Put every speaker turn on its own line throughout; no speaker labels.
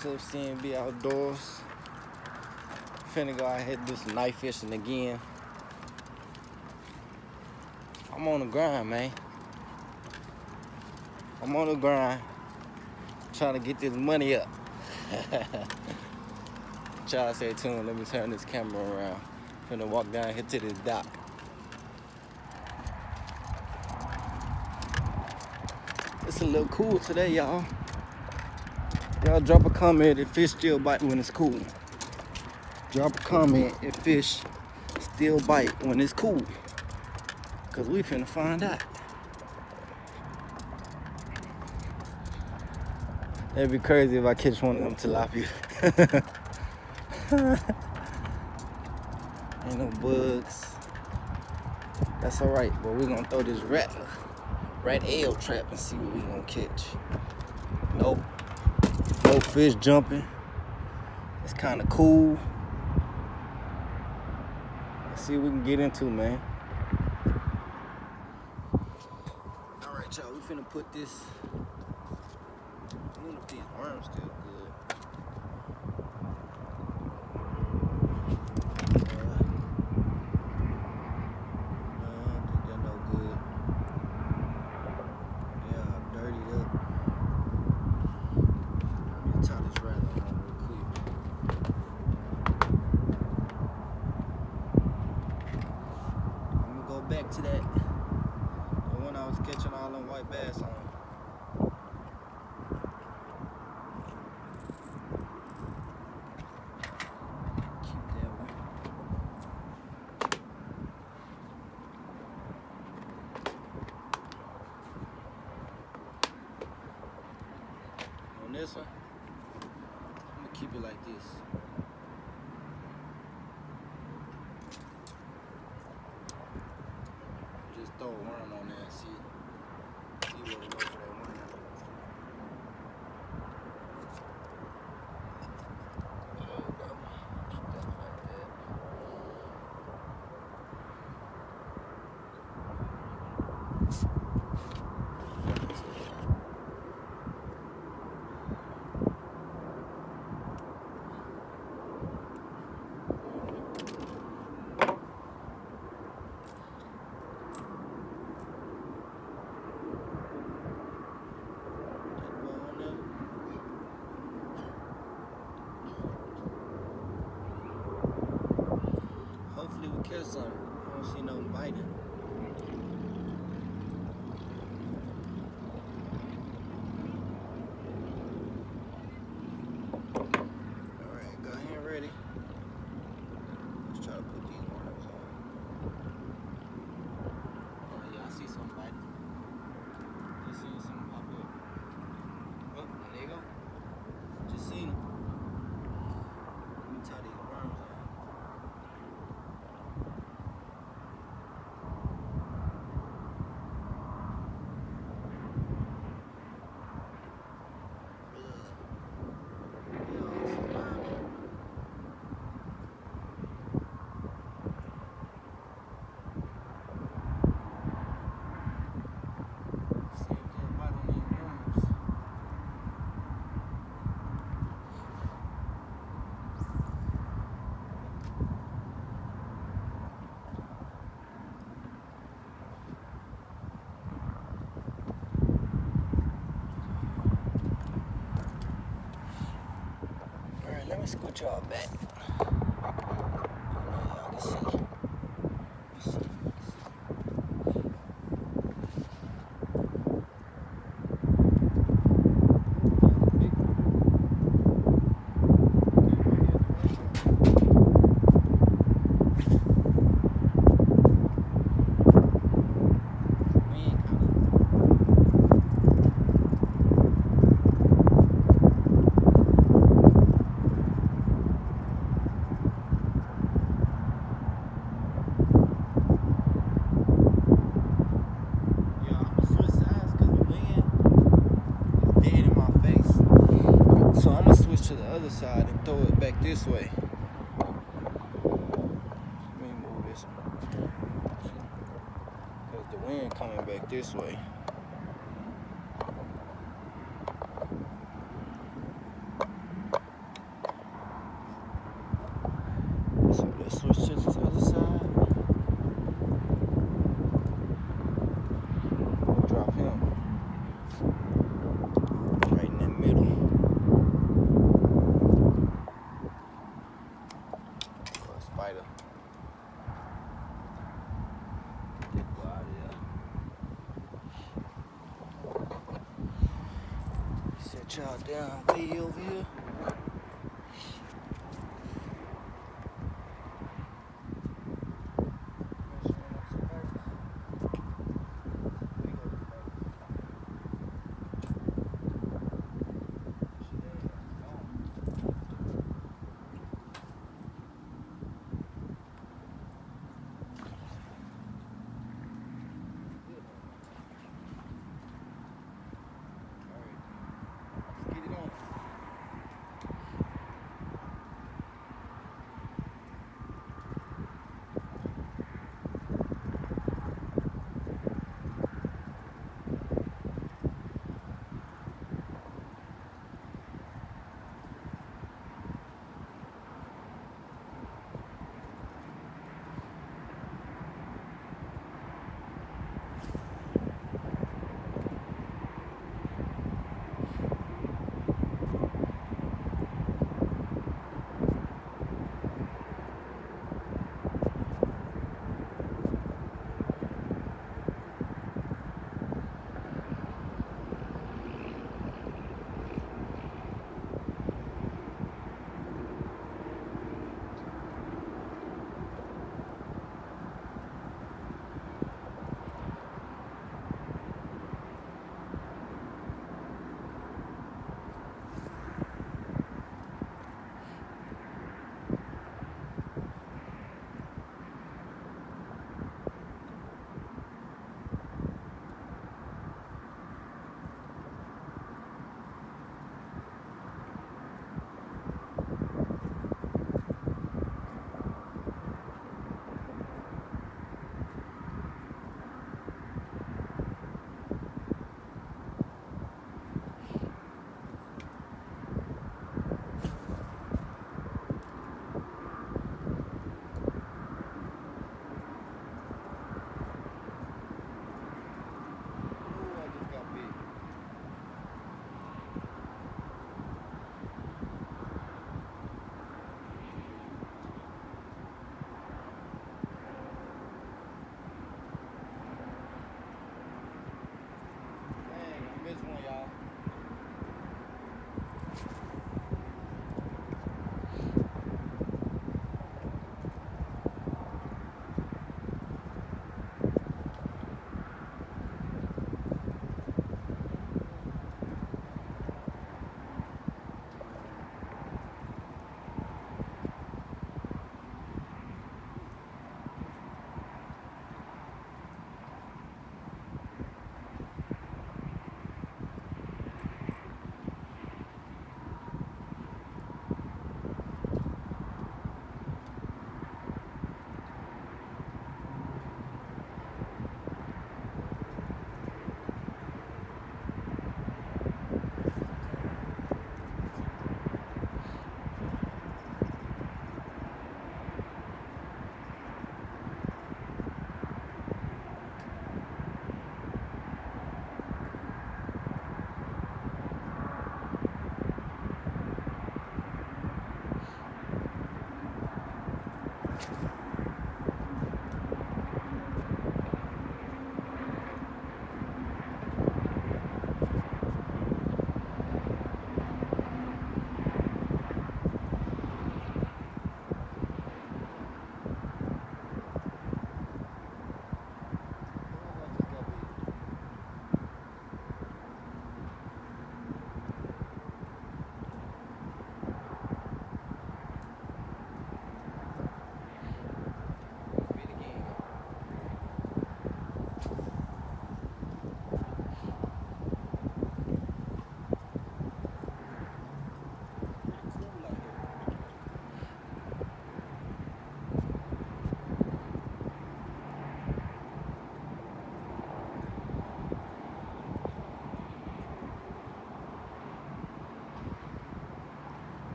What's up, CNB Outdoors? Finna go out here and do some night fishing again. I'm on the grind, man. I'm on the grind, trying to get this money up. Y'all stay tuned. Let me turn this camera around. Finna walk down here to this dock. It's a little cool today, y'all. Y'all drop a comment if fish still bite when it's cool. Drop a comment if fish still bite when it's cool. Cause we finna find out. It'd be crazy if I catch one of them tilapia. Ain't no bugs. That's alright, but we're gonna throw this rat ale trap and see what we gonna catch. Nope. No fish jumping. It's kinda cool. Let's see what we can get into, man. Alright, y'all, we finna put this. I wonder if these worms still good. Back to that, the one I was catching all them white bass on. Keep that one. On this one, I'm gonna keep it like this. Just throw a worm on there and see where to go for that worm. Hopefully we catch some. I don't see no biting. Alright, go ahead ready. Let's try to put these worms on. Oh yeah, I see some biting. Just seen some pop up. Oh, there you go. Just seen them. Let me tie these worms on. Let me scoot y'all back. I know y'all can see. Let's see. To the other side and throw it back this way. Let me move this one. Because the wind coming back this way. Let's switch to the other side. Drop him right in the middle. Oh, a spider. Get that boy out of here. Set y'all down way over here. Get it on.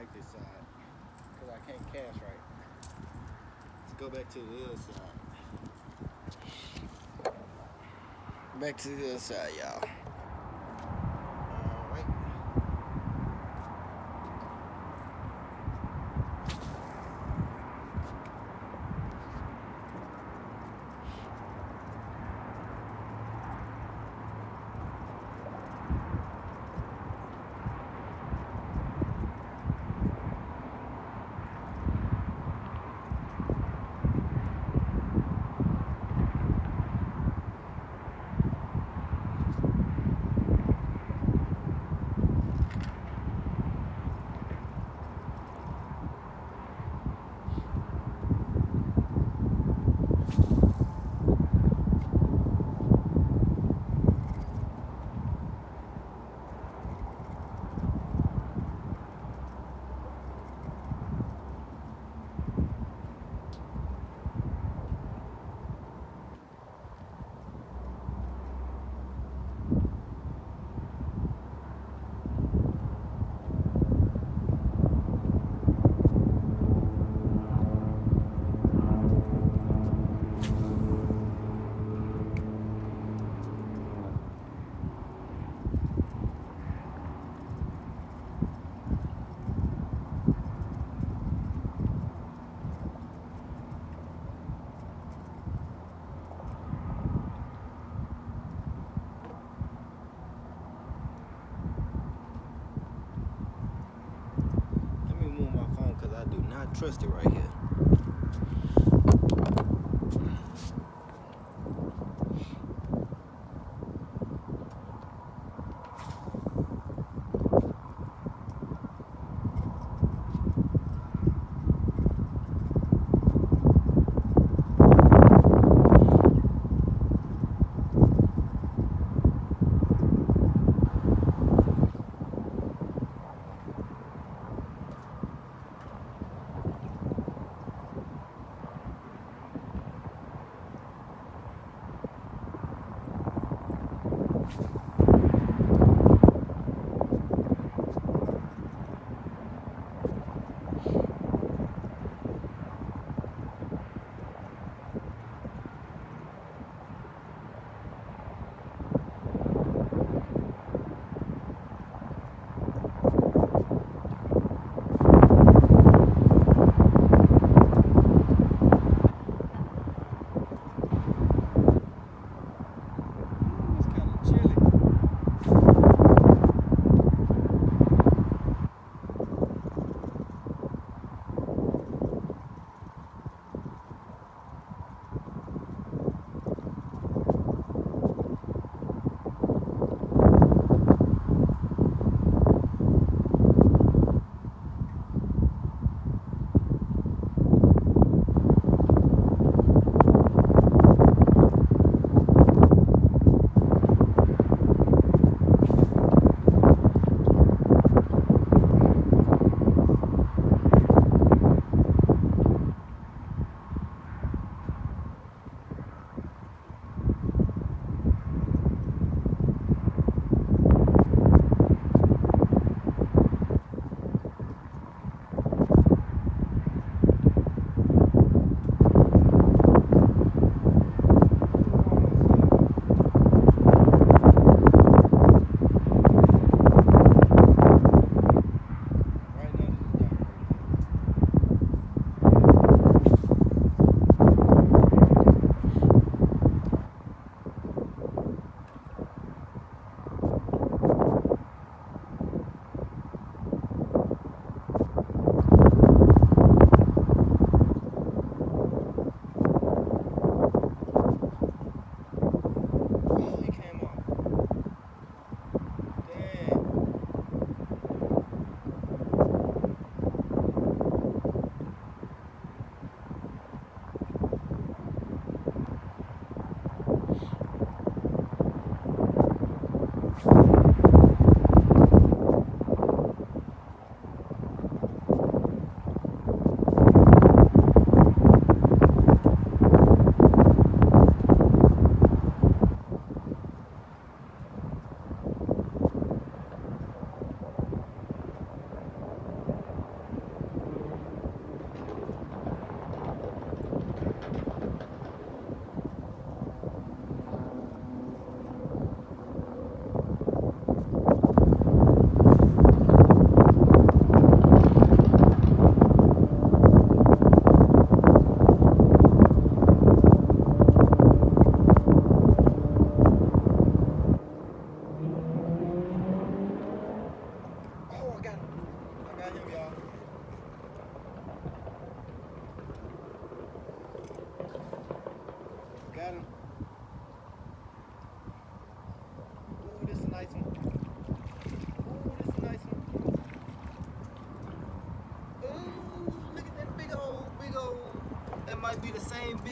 like this side because I can't cast right. Let's go back to the other side. Back to the other side, y'all. Alright. Because I do not trust it right here.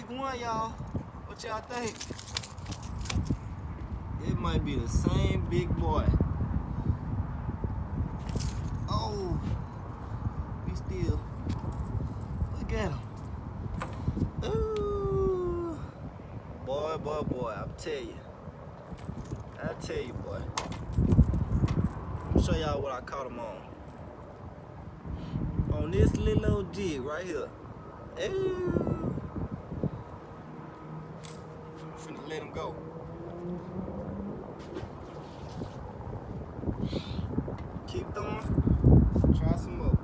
big one, y'all. What y'all think? It might be the same big boy. Oh, we still. Look at him. Ooh. Boy, boy, boy, I'll tell you. Boy. I'll show y'all what I caught him on. On this little old jig right here. Ooh. I'm finna let him go. Keep throwing. Try some more.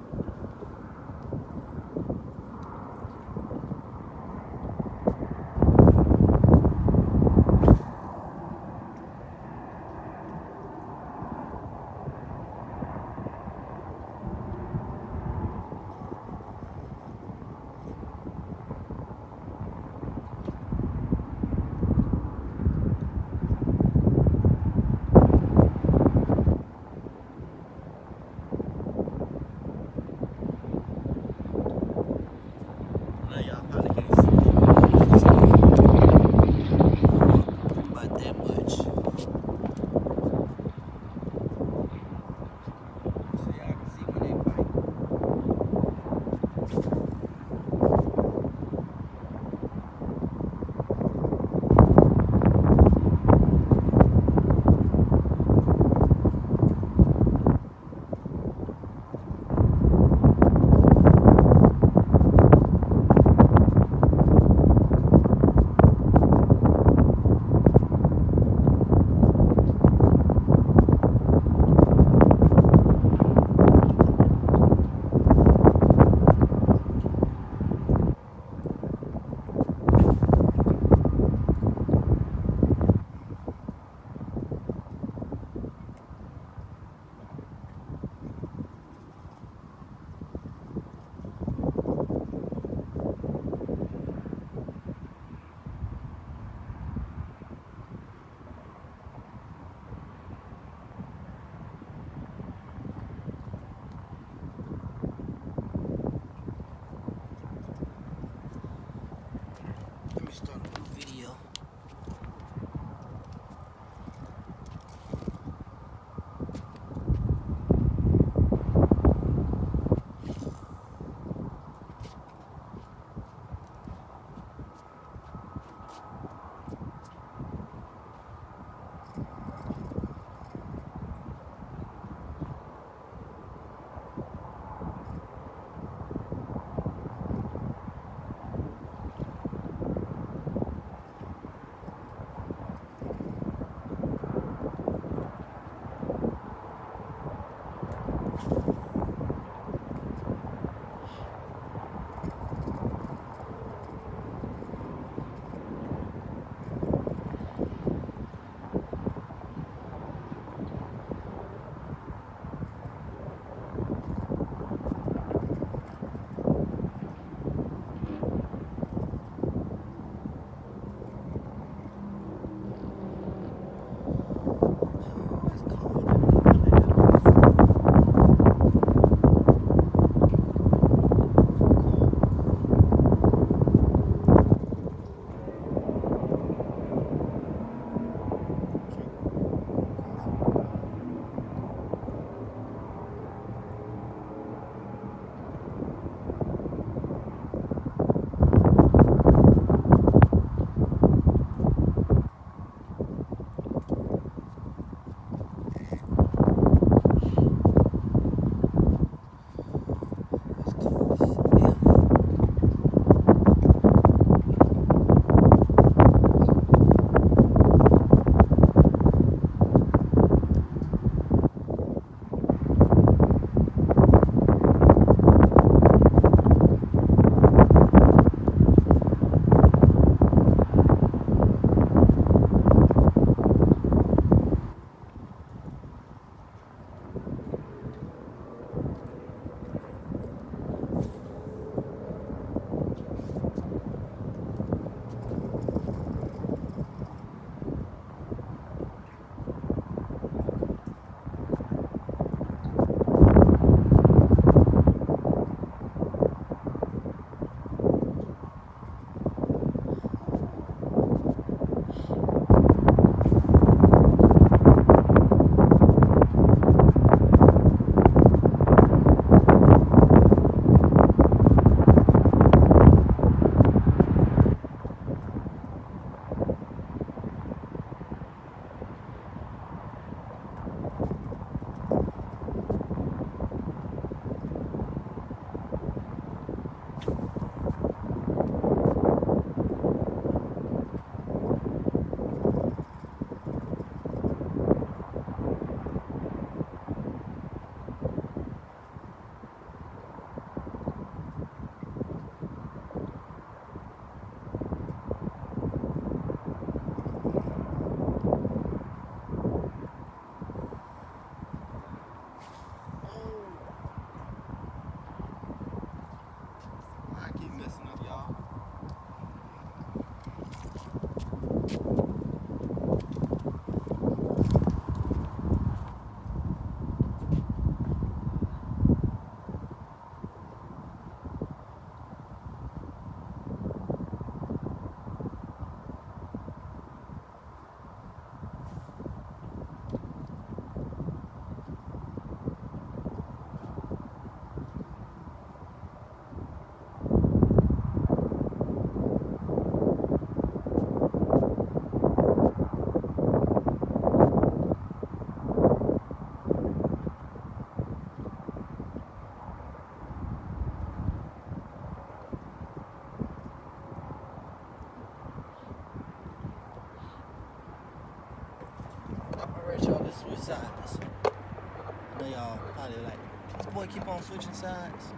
of y'all probably like, this boy keep on switching sides.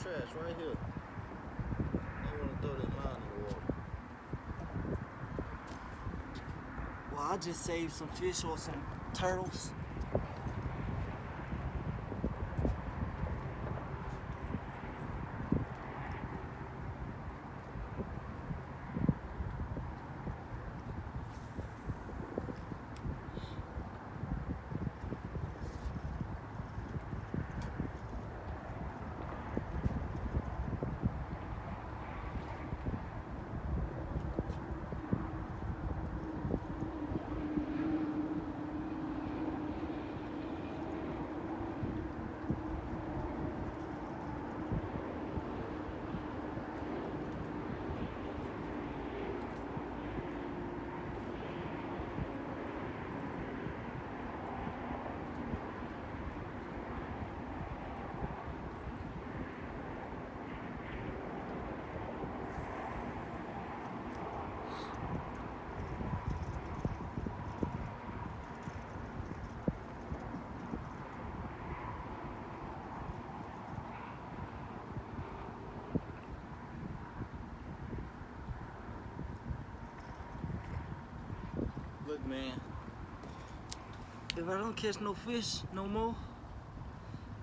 Trash right here. They want to throw that line in the water.
Well, I just saved some fish or some turtles. Look, man, if I don't catch no fish no more,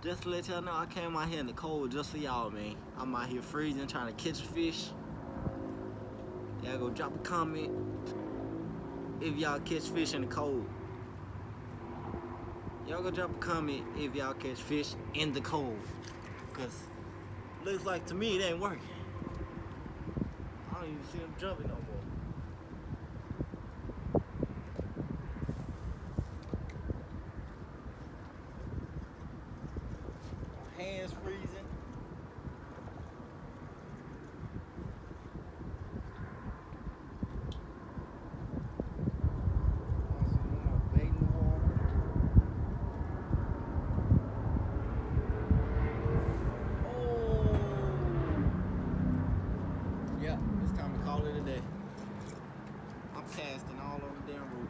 just to let y'all know, I came out here in the cold just for y'all, man. I'm out here freezing, trying to catch fish. Y'all go drop a comment if y'all catch fish in the cold. Y'all go drop a comment if y'all catch fish in the cold. Cause looks like to me it ain't working. I don't even see them jumping no more. My hands freezing. Yeah, it's time to call it a day. I'm casting all over the damn roof.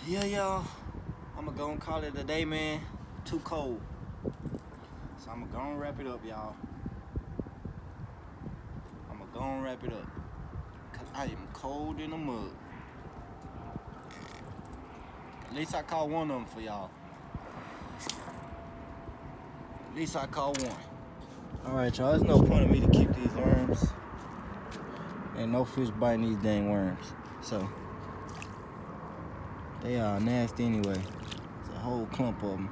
Yeah, y'all, I'ma go and call it a day, man. Too cold. So I'ma go and wrap it up, y'all. I'ma go and wrap it up. Cause I am cold in the mud. At least I caught one of them for y'all. At least I caught one. Alright, y'all, there's no point in me to keep these worms. Ain't no fish biting these dang worms. So they are nasty anyway. It's a whole clump of them.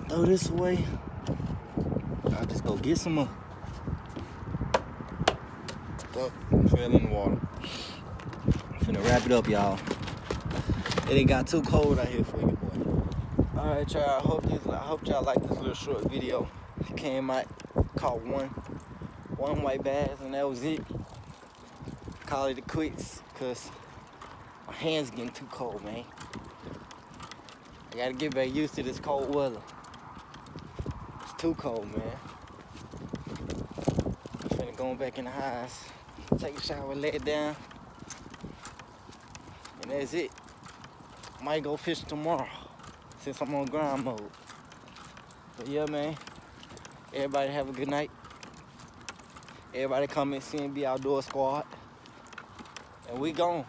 Throw this away. I'll just go get some more. Oh, fell in the water. I'm finna wrap it up, y'all. It ain't got too cold out here for you, boy. Alright, y'all. I hope y'all like this little short video. Came out, caught one white bass, and that was it. Call it a quits, cause my hands getting too cold, man. I gotta get back used to this cold weather. It's too cold, man. I'm finna go back in the house, take a shower, lay it down, and that's it. Might go fish tomorrow, since I'm on grind mode. But yeah, man, everybody have a good night. Everybody comment Cnboutdoors Squad. And we gone.